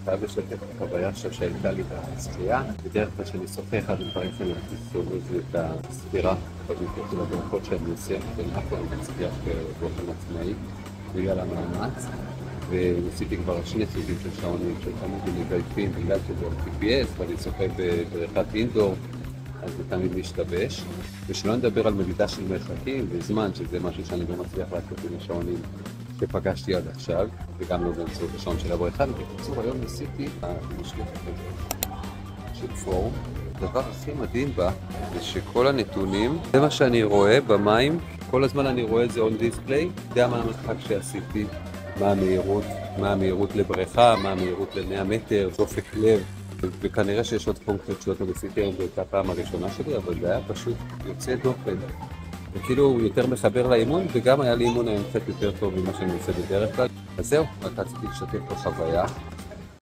חייב לשתף את החוויה עכשיו שהייתה לי בשחייה. בדרך כלל שאני שוחה, אחד הדברים שאני עושה זה את הספירה במקרה של הדרכות שאני עושה, ואף פעם אני מצליח באופן עצמאי בגלל המאמץ. וניסיתי כבר שני סוגים של שעונים שתמיד מגייפים בגלל שזה על GPS, ואני שוחה בבריכת אינדור, אז זה תמיד משתבש. ושלא נדבר על מדידה של מרחקים וזמן, שזה משהו שאני לא מצליח לעשות עם השעונים שפגשתי עד עכשיו, וגם לא באמצעות השעון של הבריכה. ובקיצור, היום ניסיתי המשלחת הזאת של פורום. הדבר הכי מדהים בה זה שכל הנתונים, זה מה שאני רואה במים, כל הזמן אני רואה את זה on display, זה מה המשחק שעשיתי, מה המהירות לבריכה, מה המהירות ל100 מטר, דופק לב, וכנראה שיש עוד פונקציות שאותו ניסיתי היום, זו הייתה הפעם הראשונה שלי, אבל זה היה פשוט יוצא דופן. וכאילו הוא יותר מחבר לאימון, וגם היה לי אימון היום קצת יותר טוב ממה שאני עושה בדרך כלל. אז זהו, רק רציתי לשתף בחוויה.